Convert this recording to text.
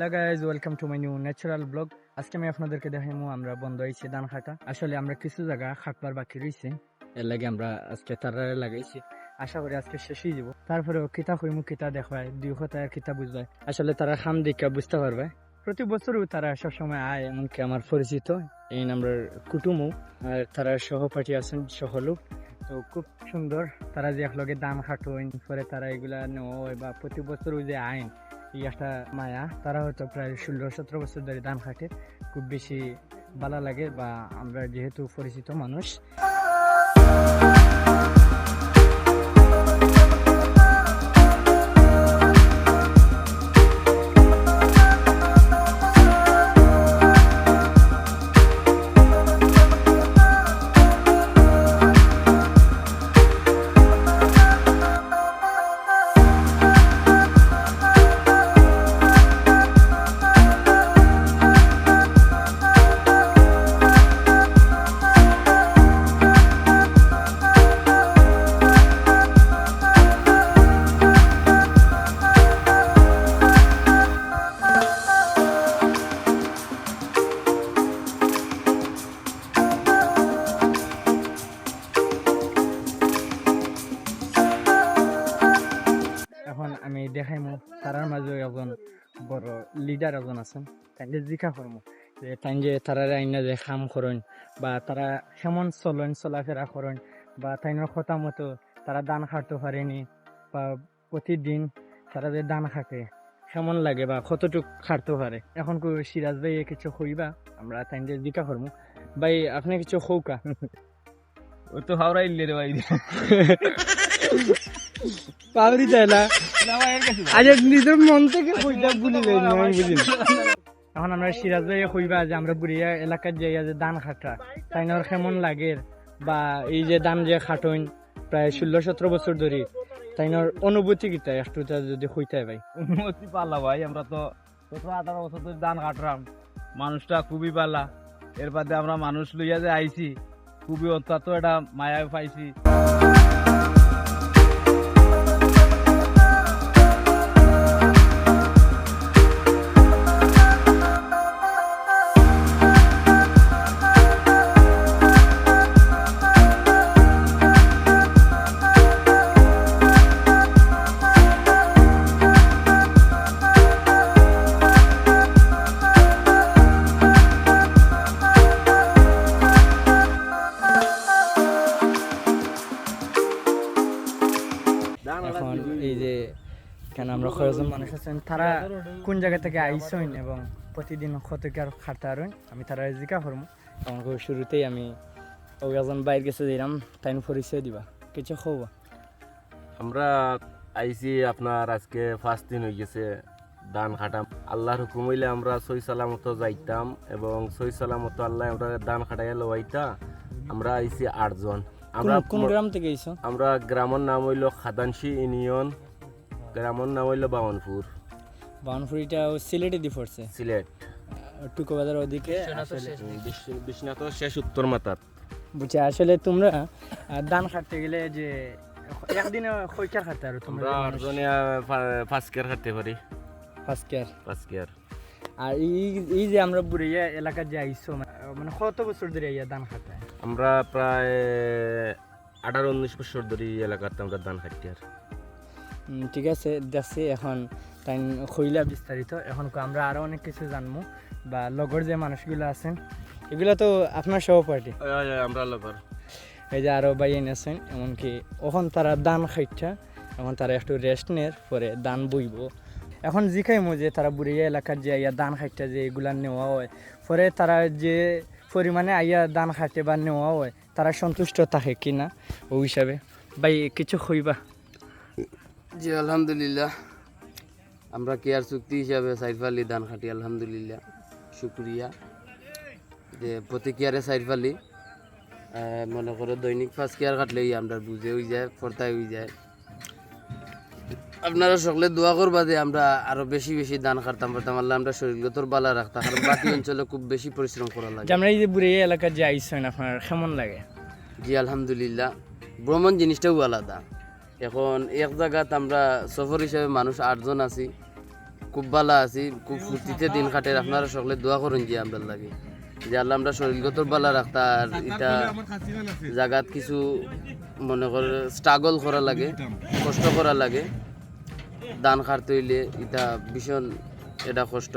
Hello guys, welcome to my new natural blog. আজকে আমি আপনাদেরকে দেখাইমু আমরা বন্ধ হয়েছি ধান খাটা। আসলে আমরা কিছু জায়গা খাটবার বাকি রয়েছে, এর লাগে আমরা আজকে তারা লাগাইছি। আশা করি আজকে শেষ হয়ে যাবো। তারপরে কিতা হইমু, কিতা দেখায়, দুই কথা কিতা বুঝবায়। আসলে তারা খাম দেখা বুঝতে পারবে। প্রতি বছরও তারা সবসময় আয়, এমনকি আমার পরিচিত এই আমরা কুটুমও আর তারা সহপাঠী আছেন সকলও। তো খুব সুন্দর তারা যে একলগে দান খাটোইন পরে তারা এগুলা নেওয়া বা প্রতি বছরও যে আইন এই একটা মায়া। তারা হয়তো প্রায় 16-17 বছর ধরে ধান খাটে। খুব বেশি ভালো লাগে, বা আমরা যেহেতু পরিচিত মানুষ। এখন আমি দেখাইমু তারার মাঝে একজন বড় লিডার একজন আছেন, তাইলে জিজ্ঞা করবো যে তাই যে তারা আইনা যে খাম করেন বা তারা কেমন চলেন, চলাফেরা করেন, বা তাইনের কথা মতো তারা দান খাটতে পারেনি, বা প্রতিদিন তারা যে দান খাটে কেমন লাগে বা কতটুক খাটতে পারে। এখন সিরাজ ভাই কিছু কইবা, আমরা তাই যে জিজ্ঞা করবো। ভাই আপনি কিছু কৌকা? ও তো হাওড়া ইল্লে রে ভাই। পাবরি যায় না, আজ নিজের মন থেকে কইটা ভুলি যাই না, আমি বুঝি। এখন আমরা সিরাজ ভাই কইবা যে আমরা বুড়িয়া এলাকার যাইয়া যে ধান খাটা তাইনর কেমন লাগে, বা এই যে ধান যে খাটইন প্রায় 16-17 বছর ধরে তাইনর অনুভূতি কিতা একটু যদি কইতে ভাই। অনুমতি পালা ভাই, আমরা তো 17-18 বছর ধরে ধান কাটলাম। মানুষটা খুবই পালা, এর বাদে আমরা মানুষ লইয়া যে আইছি, খুবই অত্যন্ত একটা মায়া পাইছি। এখন এই যে কেন আমরা কয়েকজন মানুষ আছেন, তারা কোন জায়গা থেকে আইসেন এবং প্রতিদিন কত কি আর খাটতে আরেন, আমি তারা জিজ্ঞা করবো। আমাকে শুরুতেই আমি একজন বাইর গেছে দিলাম, তাই পরিচয় দিবা, কিছু খবর? আমরা আইছি আপনার আজকে 5 দিন হয়ে গেছে ধান খাটাম। আল্লাহর হুকুম হইলে আমরা সই সালামত যাইতাম এবং সই সালামত আল্লাহ আমরা ধান খাটাইয়া লইতা। আমরা আইছি 8 জন। আমরা কোন গ্রাম থেকে আইছো? আমরা গ্রামের নাম হইল খাদানশি ইউনিয়ন, গ্রামের নাম হইল বামনপুর। বাউনপুর এটা সিলেটে দি পড়ছে, সিলেট টুকু বাজার ওদিকে। বিশ্বনাথ শেষ উত্তর মাতার। বুঝছি। আসলে তোমরা ধান খাটতে গেলে যে একদিনে কয়টা খাটতে আর তোমরা? আমরা 8 জনে 5 কেয়ার খাটতে পারি। 5 কেয়ার। 5 কেয়ার। আর এই যে আমরা বুড়িয়া এলাকার যে আইসো, মানে কত বছর ধরে ইয়া ধান খাটে? আমরা প্রায় 18-19 বছর ধরে এই এলাকাতে আমরা ধান খাটতে আর। ঠিক আছে, দেখছি। এখন তাই কইলা বিস্তারিত, এখন আমরা আরো অনেক কিছু জানবো, বা লগর যে মানুষগুলো আছেন এগুলা তো আপনার সহপাঠী। আমরা লগর এই যে আরো বাইন আছেন, এমনকি এখন তারা দান খাইটা, এখন তারা একটু রেস্ট নের পরে দান বইব। এখন জিখাইমো যে তারা বুড়িয়া এলাকার যে আইয়া দান খাইটা যে এগুলা নেওয়া হয়, পরে তারা যে পরিমাণে আইয়া দান খাইতে বা নেওয়া হয় তারা সন্তুষ্ট থাকে কিনা, ওই হিসাবে ভাই কিছু কইবা? জি আলহামদুলিল্লাহ, আমরা কেয়ার চুক্তি হিসাবে সাইডফালি ধান খাটি আলহামদুলিল্লাহ, শুক্রিয়া। যে প্রতি কেয়ারে সাইডফালি মনে করো দৈনিক 5 কেয়ার কাটলেই আমরা বুঝে হয়ে যায়, ফর্তায় হয়ে যায়। আপনারা সকলে দোয়া করবা যে আমরা আরো বেশি বেশি ধান কাটতাম পারতাম, আল্লাহ আমরা শরীর তোর বালা রাখতাম, কারণ বাকি অঞ্চলে খুব বেশি পরিশ্রম করা লাগে। আমরা এই যে বুড়িয়া এলাকার যে আইসেন আপনার কেমন লাগে? জি আলহামদুলিল্লাহ, ভ্রমণ জিনিসটাও আলাদা। এখন এক জায়গাত আমরা সফর হিসাবে মানুষ 8 জন আছি, খুব ভালো আছি, খুব ফুর্তিতে দিন কাটে। আপনারা সকলে দোয়া করেন যে আমরা লাগে যে আল্লাহ আমরা শরীরগত ভালো রাখতা। আর এটা জায়গাত কিছু মনে করে স্ট্রাগল করা লাগে, কষ্ট করা লাগে। ধান খাটতে হইলে এটা ভীষণ এটা কষ্ট।